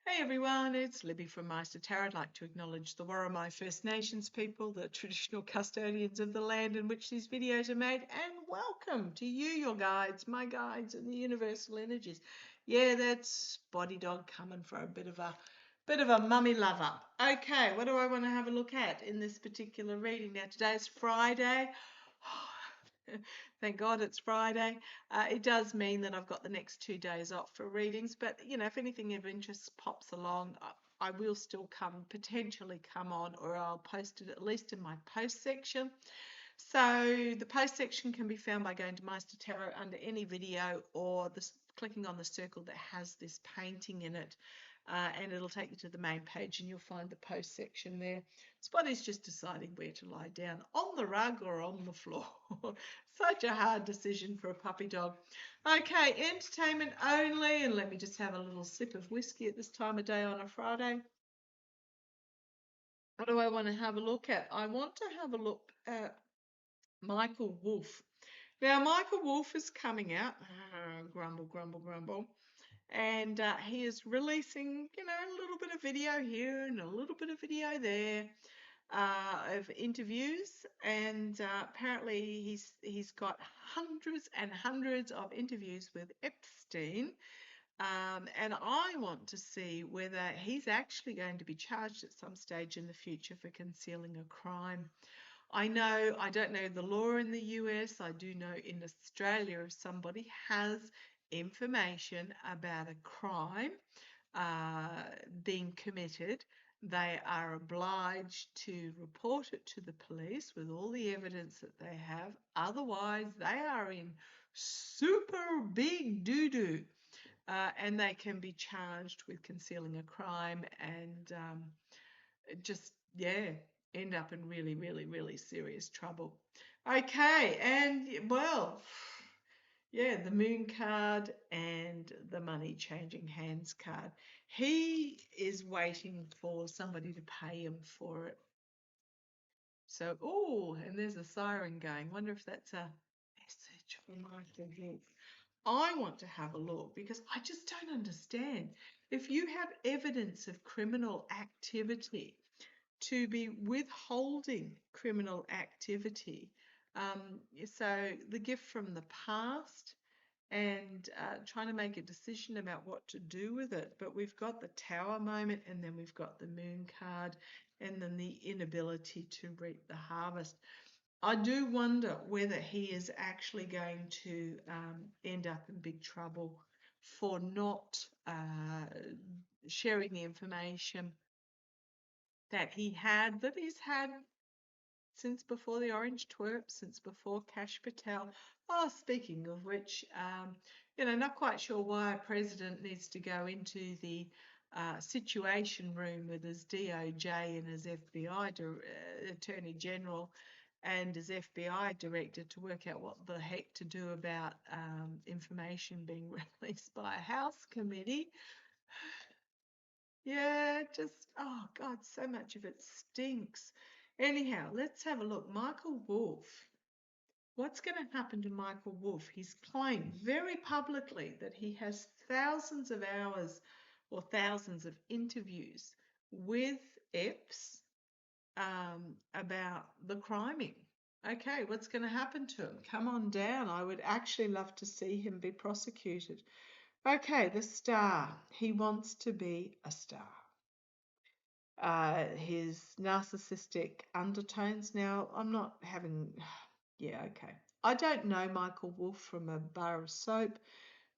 Hey everyone, it's Libby from Maighstirtarot. Tarot. I'd like to acknowledge the Worimi First Nations people, the traditional custodians of the land in which these videos are made, and welcome to you, your guides, my guides, and the universal energies. Yeah, that's Body Dog coming for a bit of a mummy lover. Okay, what do I want to have a look at in this particular reading? Now today's Friday. Thank God it's Friday. It does mean that I've got the next 2 days off for readings, but if anything of interest pops along, I will still potentially come on, or I'll post it at least in my post section. So the post section can be found by going to Maighstir Tarot under any video, or clicking on the circle that has this painting in it. And it'll take you to the main page and you'll find the post section there. Spotty's just deciding where to lie down, on the rug or on the floor. Such a hard decision for a puppy dog. Okay, entertainment only, and let me just have a little sip of whiskey at this time of day on a Friday. What do I want to have a look at? I want to have a look at Michael Wolff. Now, Michael Wolff is coming out, grumble, grumble, grumble, and he is releasing, a little bit of video here and a little bit of video there of interviews, and apparently he's got hundreds and hundreds of interviews with Epstein. And I want to see whether he's actually going to be charged at some stage in the future for concealing a crime. I don't know the law in the US. I do know in Australia, if somebody has information about a crime being committed, they are obliged to report it to the police with all the evidence that they have. Otherwise, they are in super big doo-doo. And they can be charged with concealing a crime and end up in really, really, really serious trouble. Okay, and well, yeah, the moon card and the money changing hands card. He is waiting for somebody to pay him for it. So, oh, and there's a siren going. Wonder if that's a message from Michael Wolff. I want to have a look because I just don't understand. If you have evidence of criminal activity, to be withholding criminal activity, so the gift from the past, and trying to make a decision about what to do with it. But we've got the Tower moment, and then we've got the Moon card, and then the inability to reap the harvest. I do wonder whether he is actually going to end up in big trouble for not sharing the information that he's had since before the Orange Twerp, since before Cash Patel. Oh, speaking of which, not quite sure why a president needs to go into the Situation Room with his DOJ and his FBI Attorney General and his FBI director to work out what the heck to do about information being released by a House committee. Yeah, oh God, so much of it stinks. Anyhow, let's have a look. Michael Wolff. What's going to happen to Michael Wolff? He's claimed very publicly that he has thousands of hours or thousands of interviews with Epps about the criming. Okay, what's going to happen to him? Come on down. I would actually love to see him be prosecuted. Okay, the star. He wants to be a star. His narcissistic undertones. Now, I'm not having... Yeah, okay. I don't know Michael Wolff from a bar of soap,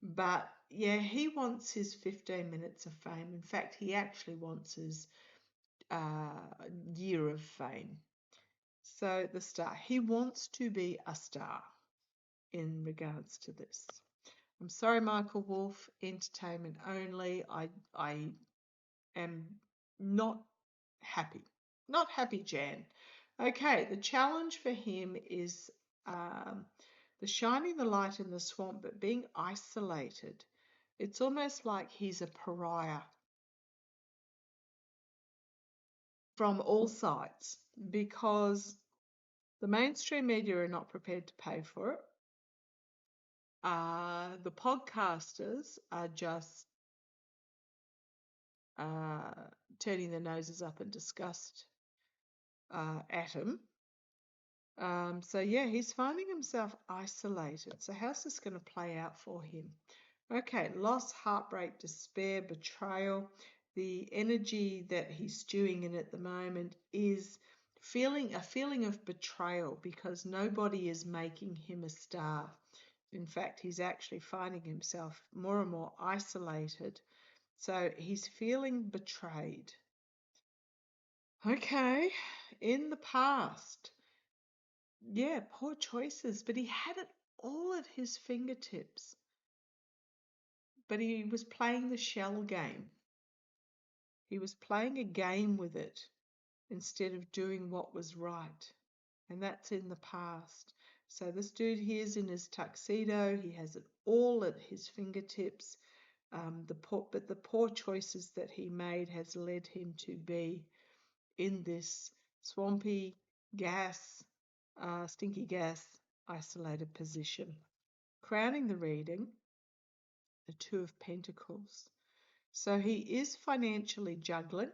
but yeah, he wants his 15 minutes of fame. In fact, he actually wants his year of fame. So the star, he wants to be a star in regards to this. I'm sorry, Michael Wolff, entertainment only. I am not happy. Not happy, Jan. Okay, the challenge for him is the shining the light in the swamp, but being isolated. It's almost like he's a pariah from all sides because the mainstream media are not prepared to pay for it. The podcasters are just uh, turning their noses up in disgust at him. So yeah, he's finding himself isolated. So how's this going to play out for him? Okay, loss, heartbreak, despair, betrayal. The energy that he's stewing in at the moment is a feeling of betrayal because nobody is making him a star. In fact, he's actually finding himself more and more isolated. So he's feeling betrayed. Okay, in the past, yeah, poor choices, but he had it all at his fingertips. But he was playing the shell game. He was playing a game with it instead of doing what was right. And that's in the past. So this dude here is in his tuxedo. He has it all at his fingertips. But the poor choices that he made has led him to be in this swampy stinky gas, isolated position. Crowning the reading, the Two of Pentacles. So he is financially juggling.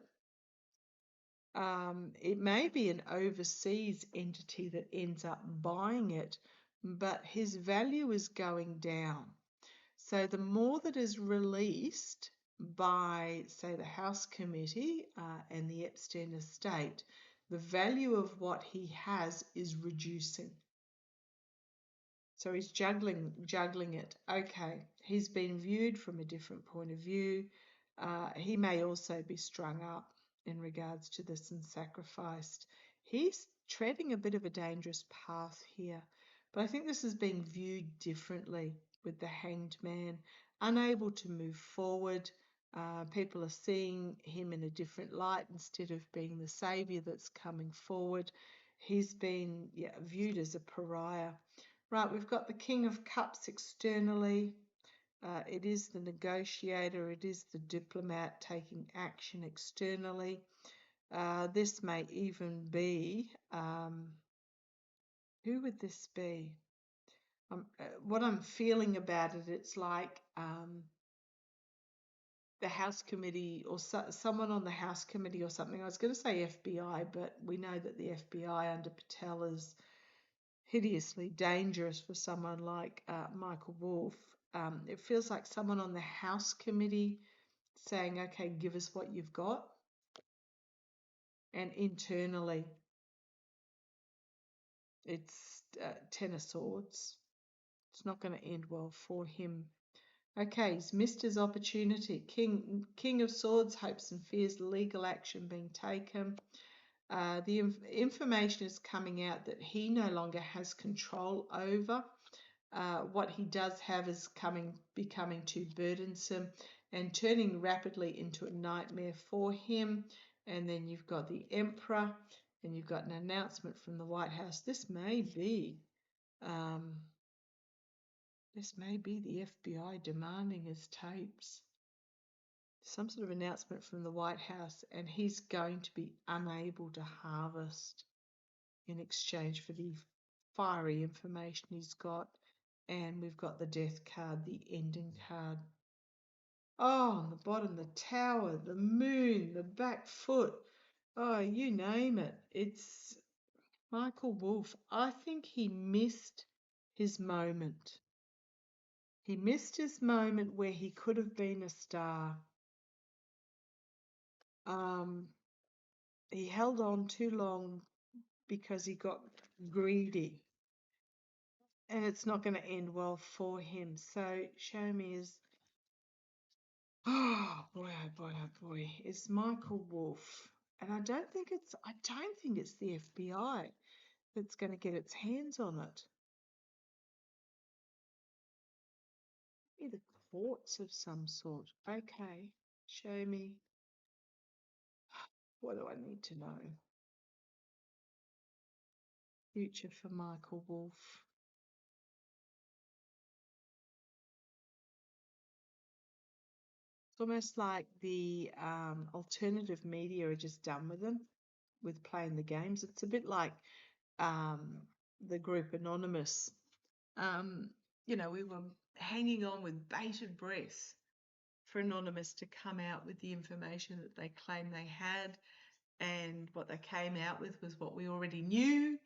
It may be an overseas entity that ends up buying it, but his value is going down. So the more that is released by, say, the House Committee and the Epstein estate, the value of what he has is reducing. So he's juggling it. Okay, he's been viewed from a different point of view. He may also be strung up in regards to this and sacrificed. He's treading a bit of a dangerous path here. But I think this is being viewed differently with the Hanged Man, unable to move forward. People are seeing him in a different light instead of being the saviour that's coming forward. He's been viewed as a pariah. Right, we've got the King of Cups externally. It is the negotiator, it is the diplomat taking action externally. This may even be, who would this be? What I'm feeling about it, it's like the House Committee or someone on the House Committee or something. I was going to say FBI, but we know that the FBI under Patel is hideously dangerous for someone like Michael Wolff. It feels like someone on the House Committee saying, okay, give us what you've got. And internally, it's Ten of Swords. It's not going to end well for him. Okay, he's missed his opportunity. King of Swords, hopes and fears, legal action being taken. The information is coming out that he no longer has control over. What he does have is becoming too burdensome and turning rapidly into a nightmare for him. And then you've got the Emperor, and you've got an announcement from the White House. This may be the FBI demanding his tapes. Some sort of announcement from the White House, and he's going to be unable to harvest in exchange for the fiery information he's got. And we've got the Death card, the Ending card. Oh, on the bottom, the Tower, the Moon, the back foot. Oh, you name it. It's Michael Wolff. I think he missed his moment. He missed his moment where he could have been a star. He held on too long because he got greedy. And it's not going to end well for him. So show me his... Oh boy, oh boy, oh boy. It's Michael Wolff. And I don't think it's the FBI that's going to get its hands on it. Maybe the courts of some sort. Okay, show me. What do I need to know? Future for Michael Wolff. It's almost like the alternative media are just done with them, with playing the games. It's a bit like the group Anonymous. We were hanging on with bated breath for Anonymous to come out with the information that they claim they had, and what they came out with was what we already knew,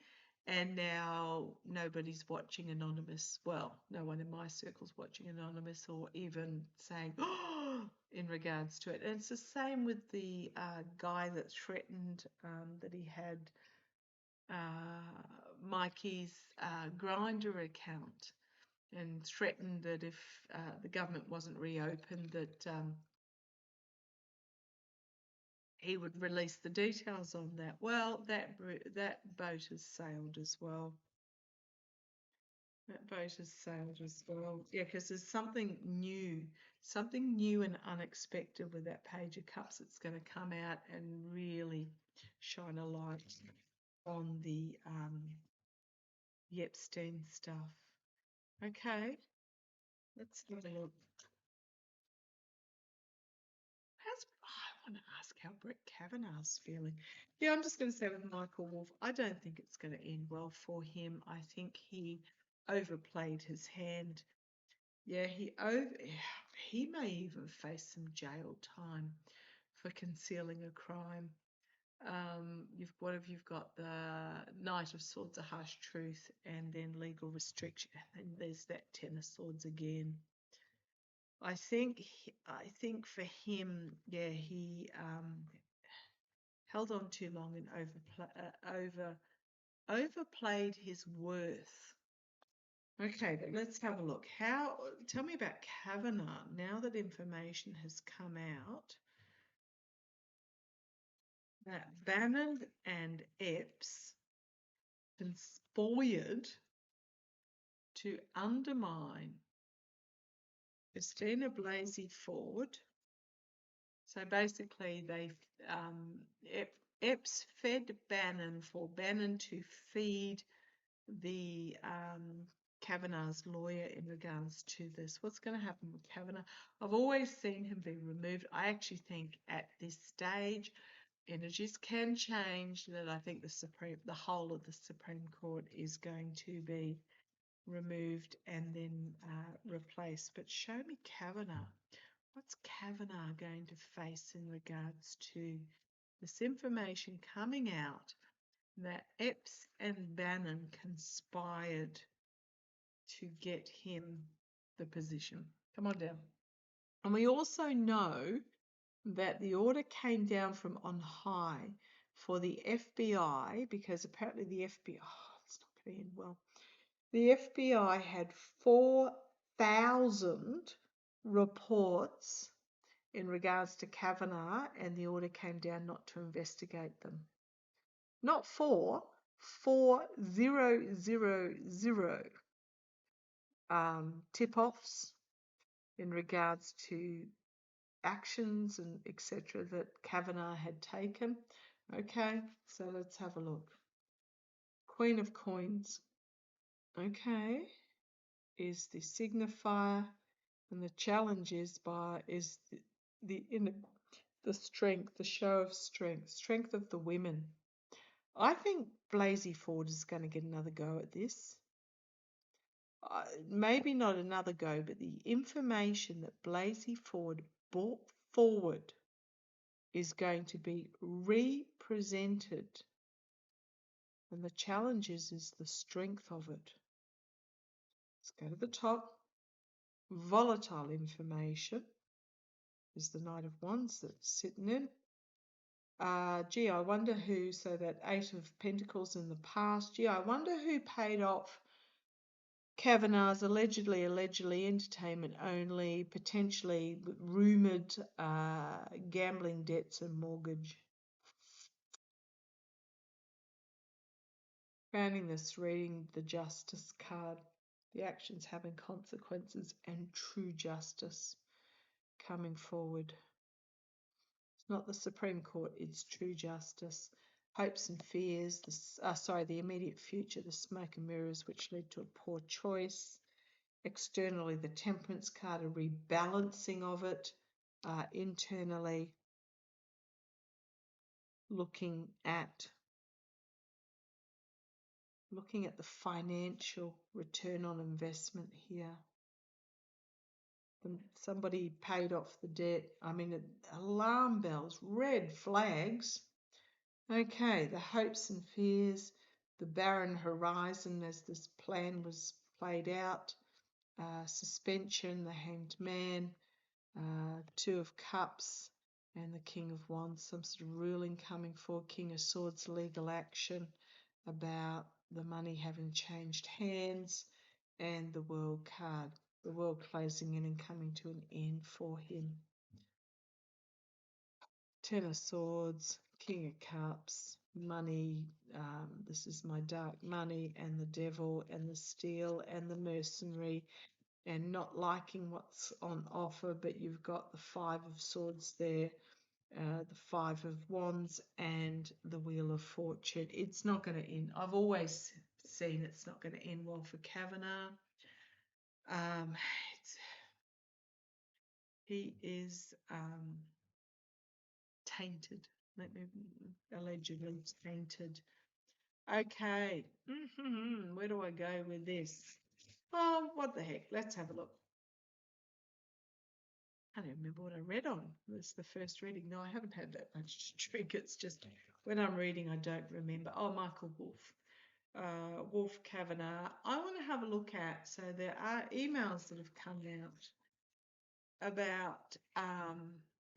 and now nobody's watching Anonymous. Well, no one in my circle's watching Anonymous or even saying, oh, in regards to it. And it's the same with the guy that threatened that he had Mikey's Grindr account, and threatened that if the government wasn't reopened, that he would release the details on that. Well, that boat has sailed as well. That boat has sailed as well. Yeah, because there's something new and unexpected with that Page of Cups that's going to come out and really shine a light on the Epstein stuff. Okay, let's have a look. I want to ask how Brett Kavanaugh's feeling. Yeah, I'm just going to say with Michael Wolff, I don't think it's going to end well for him. I think he overplayed his hand. Yeah, he may even face some jail time for concealing a crime. You've got the Knight of Swords, a harsh truth, and then legal restriction, and then there's that Ten of Swords again. I think for him, yeah, he held on too long and overplayed his worth. Okay, but let's have a look. Tell me about Kavanaugh now that information has come out that Bannon and Epps conspired to undermine Christina Blasey Ford. So basically, Epps fed Bannon for Bannon to feed the Kavanaugh's lawyer in regards to this. What's going to happen with Kavanaugh? I've always seen him be removed. I actually think at this stage, energies can change. That I think the whole of the Supreme Court is going to be removed and then replaced. But show me Kavanaugh. What's Kavanaugh going to face in regards to this information coming out that Epps and Bannon conspired to get him the position? Come on down. And we also know that the order came down from on high for the FBI, because apparently the FBI, it's not going to end well. The FBI had 4,000 reports in regards to Kavanaugh, and the order came down not to investigate them. Not 4,000 tip-offs in regards to actions and etc. that Kavanaugh had taken. Okay, so let's have a look. Queen of Coins, okay, is the signifier, and the challenge is the strength, the show of strength of the women. I think Blasey Ford is going to get another go at this. Maybe not another go, but the information that Blasey Ford brought forward is going to be represented. And the challenge is the strength of it. Let's go to the top. Volatile information is the Knight of Wands that's sitting in. Gee, I wonder who, so that Eight of Pentacles in the past. Gee, I wonder who paid off Kavanaugh's allegedly entertainment only, potentially rumoured gambling debts and mortgage. Crowning this, reading the Justice card. The actions having consequences and true justice coming forward. It's not the Supreme Court, it's true justice. Hopes and fears, the immediate future, the smoke and mirrors which led to a poor choice. Externally, the Temperance card, a rebalancing of it. Internally, looking at the financial return on investment here. Somebody paid off the debt. I mean, alarm bells, red flags. Okay, the hopes and fears, the barren horizon as this plan was played out, suspension, the hanged man, Two of Cups, and the King of Wands, some sort of ruling coming for King of Swords, legal action about the money having changed hands, and the World card, the world closing in and coming to an end for him. Ten of Swords, King of Cups, money, this is my dark money, and the Devil, and the Steel, and the Mercenary, and not liking what's on offer, but you've got the Five of Swords there, the Five of Wands, and the Wheel of Fortune. It's not going to end. I've always seen it's not going to end well for Kavanagh. He is tainted. Allegedly tainted. Okay. Where do I go with this? Oh, what the heck? Let's have a look. I don't remember what I read on. This is the first reading. No, I haven't had that much to drink. It's just when I'm reading, I don't remember. Oh, Michael Wolff. Wolff Kavanagh. I want to have a look at, so there are emails that have come out about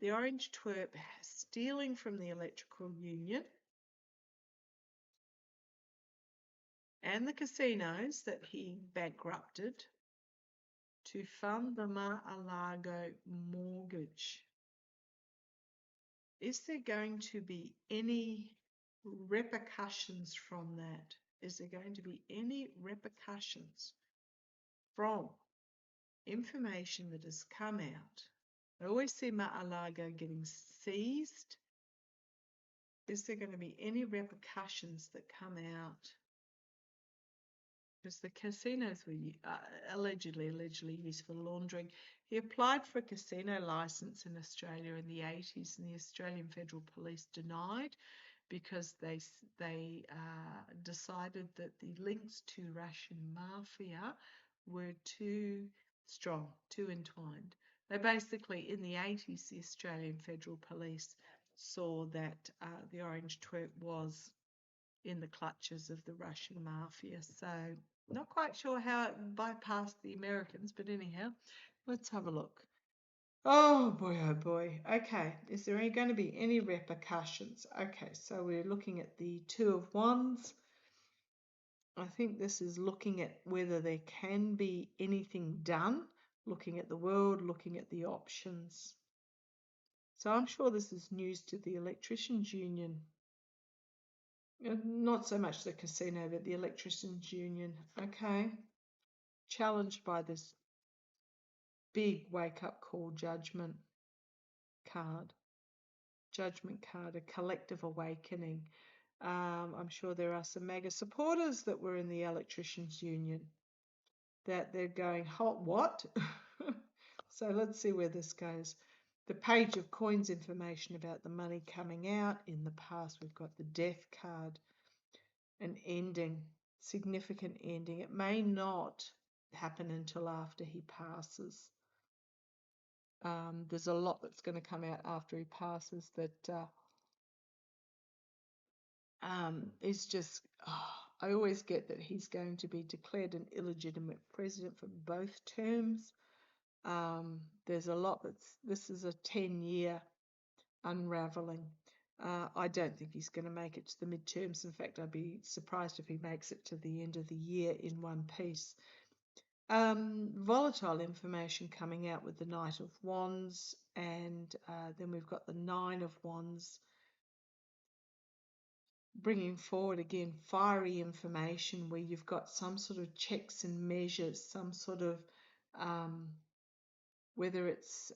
the orange twerp stealing from the electrical union and the casinos that he bankrupted to fund the Mar-a-Lago mortgage. Is there going to be any repercussions from that? Is there going to be any repercussions from information that has come out? I always see Mar-a-Lago getting seized. Is there going to be any repercussions that come out? Because the casinos were allegedly used for laundering. He applied for a casino license in Australia in the 80s, and the Australian Federal Police denied because they decided that the links to Russian mafia were too strong, too entwined. They basically, in the 80s, the Australian Federal Police saw that the Orange Twerp was in the clutches of the Russian mafia. So not quite sure how it bypassed the Americans, but anyhow, let's have a look. Oh boy. Okay, is there going to be any repercussions? Okay, so we're looking at the Two of Wands. I think this is looking at whether there can be anything done, looking at the world, looking at the options. So I'm sure this is news to the Electricians Union. Not so much the casino, but the Electricians Union. Okay. Challenged by this big wake-up call judgment card. Judgment card, a collective awakening. I'm sure there are some MAGA supporters that were in the Electricians Union that they're going, what? So let's see where this goes. The Page of Coins information about the money coming out. In the past, we've got the Death card. An ending, significant ending. It may not happen until after he passes. There's a lot that's going to come out after he passes that is just, I always get that he's going to be declared an illegitimate president for both terms. There's a lot this is a 10-year unraveling. I don't think he's going to make it to the midterms. In fact, I'd be surprised if he makes it to the end of the year in one piece. Volatile information coming out with the Knight of Wands, and then we've got the Nine of Wands bringing forward again fiery information where you've got some sort of checks and measures, some sort of whether it's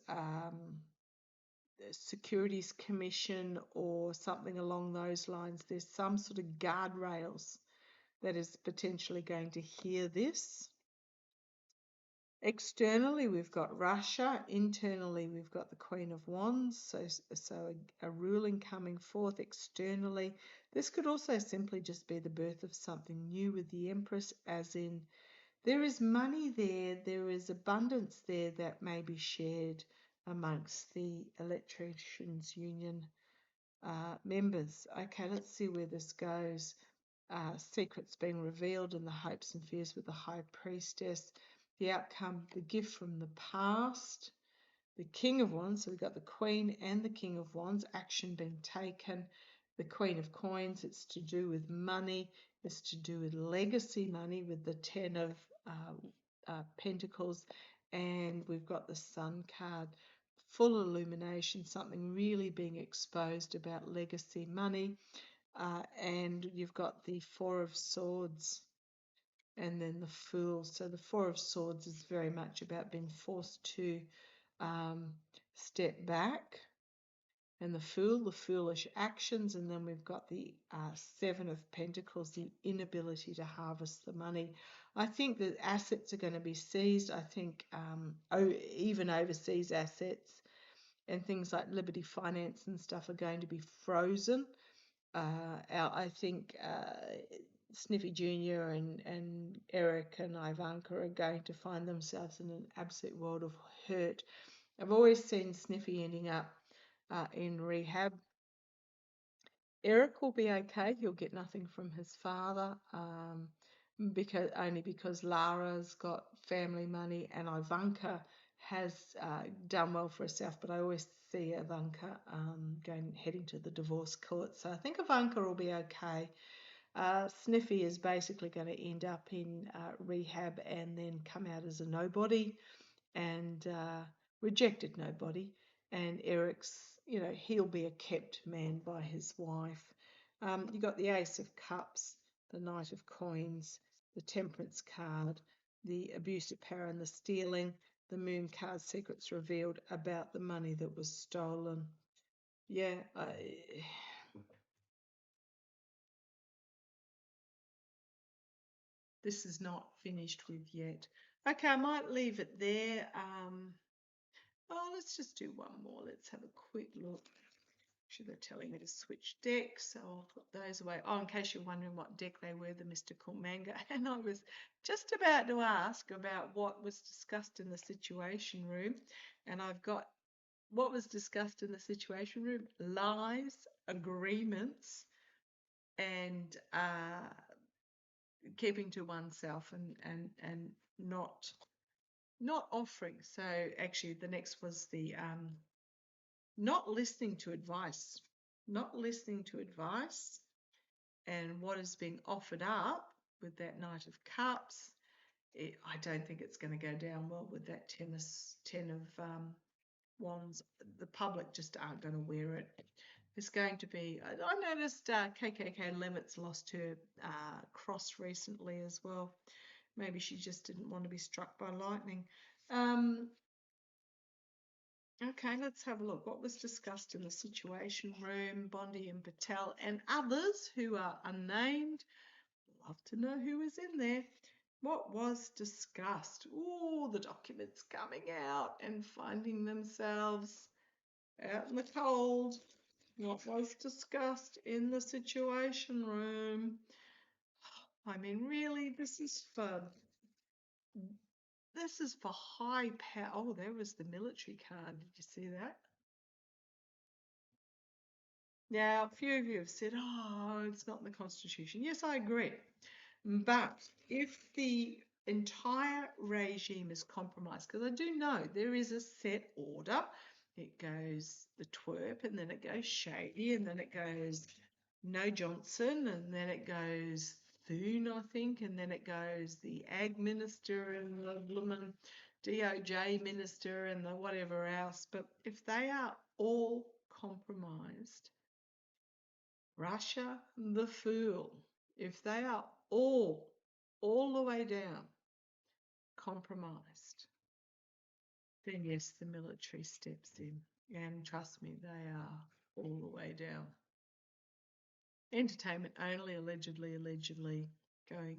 Securities Commission or something along those lines. There's some sort of guardrails that is potentially going to hear this. Externally, we've got Russia. Internally, we've got the Queen of Wands. So a ruling coming forth externally. This could also simply just be the birth of something new with the Empress, as in There is money there. There is abundance there that may be shared amongst the Electricians Union members. Okay, let's see where this goes. Secrets being revealed in the hopes and fears with the High Priestess. The outcome, the gift from the past. The King of Wands, so we've got the Queen and the King of Wands, action being taken. The Queen of Coins, it's to do with money. It's to do with legacy money with the Ten of Pentacles. And we've got the Sun card. Full illumination, something really being exposed about legacy money. And you've got the Four of Swords and then the Fool. So the Four of Swords is very much about being forced to step back. And the Fool, the foolish actions. And then we've got the Seven of Pentacles, the inability to harvest the money. I think that assets are going to be seized. I think even overseas assets and things like Liberty Finance and stuff are going to be frozen. I think Sniffy Jr. and Eric and Ivanka are going to find themselves in an absolute world of hurt. I've always seen Sniffy ending up in rehab. Eric will be okay. He'll get nothing from his father because Lara's got family money and Ivanka has done well for herself. But I always see Ivanka heading to the divorce court. So I think Ivanka will be okay. Sniffy is basically going to end up in rehab and then come out as a nobody and rejected nobody. And Eric's, he'll be a kept man by his wife. You got the Ace of Cups, the Knight of Coins, the Temperance card, the abuse of power and the stealing, the Moon card, secrets revealed about the money that was stolen. Yeah, this is not finished with yet. Okay, I might leave it there. Let's just do one more. Let's have a quick look. Actually, they're telling me to switch decks, so I'll put those away. Oh, in case you're wondering what deck they were, the Mystical Manga. And I was just about to ask about what was discussed in the Situation Room. And I've got what was discussed in the Situation Room: lies, agreements, and keeping to oneself and not offering. So actually the next was the not listening to advice. Not listening to advice and what is being offered up with that Knight of Cups. I don't think it's going to go down well with that Ten of Wands. The public just aren't going to wear it. It's going to be, I noticed KKK Levitt's lost her cross recently as well. Maybe she just didn't want to be struck by lightning. Okay, let's have a look. What was discussed in the Situation Room? Bondi and Patel and others who are unnamed. Love to know who is in there. What was discussed? Oh, the documents coming out and finding themselves out in the cold. What was discussed in the Situation Room? I mean, really, this is for high power. Oh, there was the military card. Did you see that? Yeah, a few of you have said, oh, it's not in the Constitution. Yes, I agree. But if the entire regime is compromised, because I do know there is a set order, it goes the twerp, and then it goes Shady, and then it goes No Johnson, and then it goes Thune, I think, and then it goes the Ag Minister and the bloomin' DOJ Minister and the whatever else. But if they are all compromised, Russia, the Fool, if they are all the way down, compromised, then yes, the military steps in. And trust me, they are all the way down. Entertainment only, allegedly,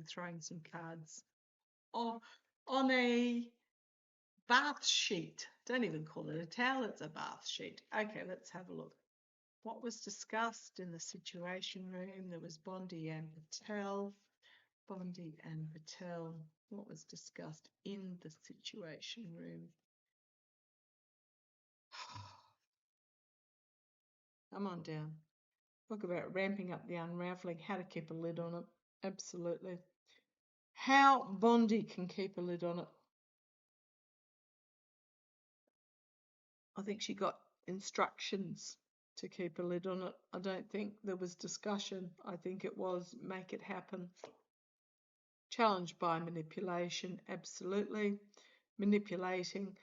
throwing some cards on a bath sheet. Don't even call it a towel, it's a bath sheet. Okay, let's have a look. What was discussed in the Situation Room? There was Bondi and Patel. Bondi and Patel. What was discussed in the situation room? Come on down. Talk about ramping up the unraveling, how to keep a lid on it. Absolutely. How Bondi can keep a lid on it. I think she got instructions to keep a lid on it. I don't think there was discussion. I think it was make it happen. Challenged by manipulation, absolutely. Manipulating.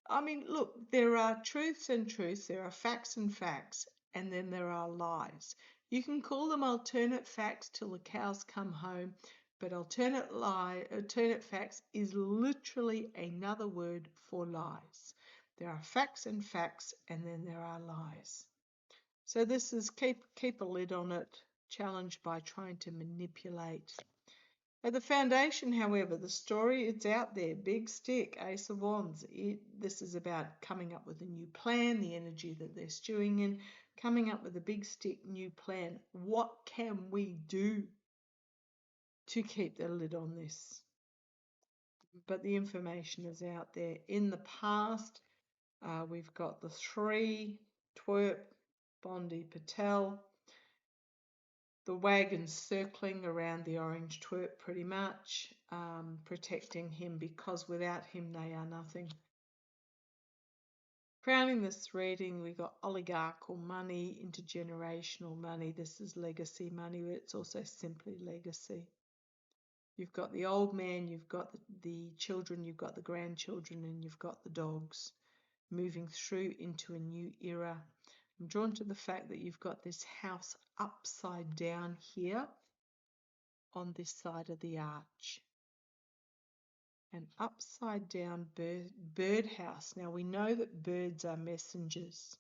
I mean, look, there are truths and truths, there are facts and facts, and then there are lies. You can call them alternate facts till the cows come home, but alternate facts is literally another word for lies. There are facts and facts, and then there are lies. So this is keep a lid on it, challenged by trying to manipulate. At the foundation, however, the story, it's out there. Big stick, Ace of Wands. This is about coming up with a new plan, the energy that they're stewing in, coming up with a big stick, new plan. What can we do to keep the lid on this? But the information is out there. In the past, we've got the 3, Twerp, Bondi, Patel. The wagon's circling around the orange twerp pretty much, protecting him because without him they are nothing. Crowning this reading, we got oligarchical money, intergenerational money. This is legacy money, but it's also simply legacy. You've got the old man, you've got the children, you've got the grandchildren, and you've got the dogs moving through into a new era. I'm drawn to the fact that you've got this house upside down here on this side of the arch. An upside down birdhouse. Now we know that birds are messengers.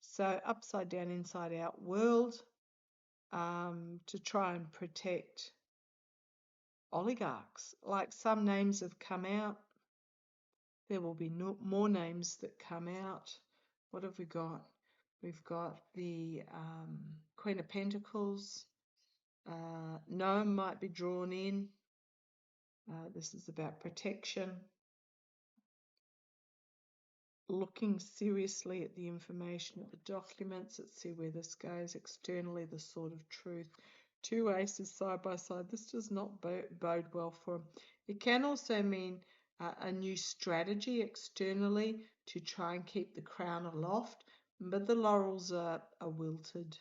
So upside down, inside out world, to try and protect oligarchs. Like some names have come out. There will be more names that come out. What have we got? We've got the Queen of Pentacles. Gnome might be drawn in. This is about protection. Looking seriously at the information, at the documents. Let's see where this goes. Externally, the sword of truth. 2 aces side by side. This does not bode well for him. It can also mean a new strategy externally to try and keep the crown aloft, but the laurels are wilted.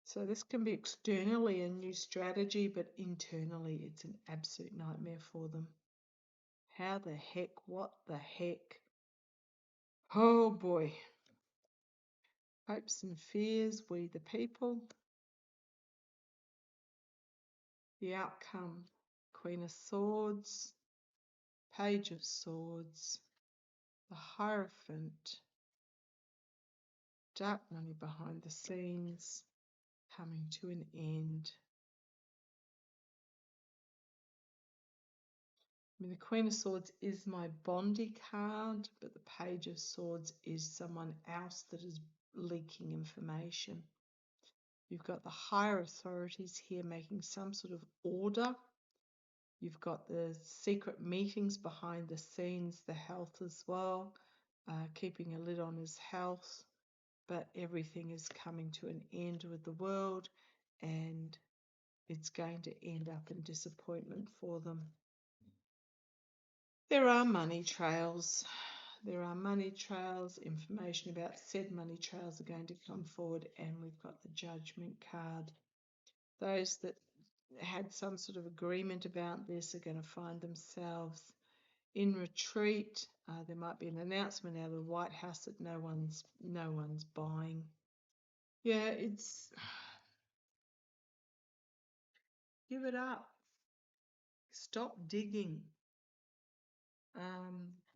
So this can be externally a new strategy, but internally it's an absolute nightmare for them. How the heck? What the heck? Oh boy. Hopes and fears, we the people. The outcome, Queen of Swords, Page of Swords, the Hierophant, dark money behind the scenes, coming to an end. I mean, the Queen of Swords is my Bondi card, but the Page of Swords is someone else that is leaking information. You've got the higher authorities here making some sort of order. You've got the secret meetings behind the scenes, the health as well, keeping a lid on his health. But everything is coming to an end with the world, and it's going to end up in disappointment for them. There are money trails. There are money trails. Information about said money trails are going to come forward, and we've got the Judgment card. Those that had some sort of agreement about this are going to find themselves in retreat. There might be an announcement out of the White House that no one's buying. Yeah, it's give it up. Stop digging.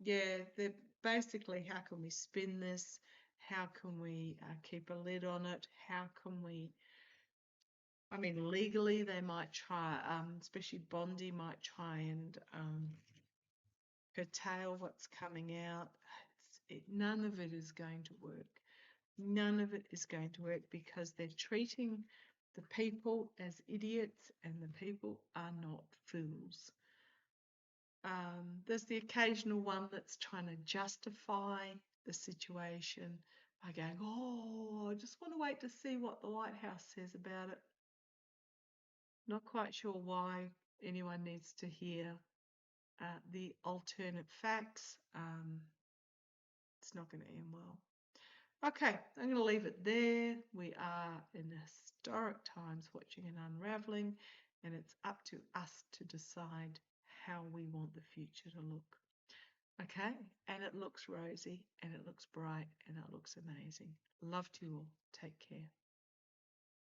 Yeah, they're basically, how can we spin this? How can we keep a lid on it? How can we, I mean, legally they might try, especially Bondi might try and curtail what's coming out. None of it is going to work. None of it is going to work because they're treating the people as idiots and the people are not fools. There's the occasional one that's trying to justify the situation by going, oh, I just want to wait to see what the White House says about it. Not quite sure why anyone needs to hear the alternate facts. It's not going to end well. Okay, I'm going to leave it there. We are in historic times watching an unraveling, and it's up to us to decide how we want the future to look. Okay, and it looks rosy, and it looks bright, and it looks amazing. Love to you all. Take care.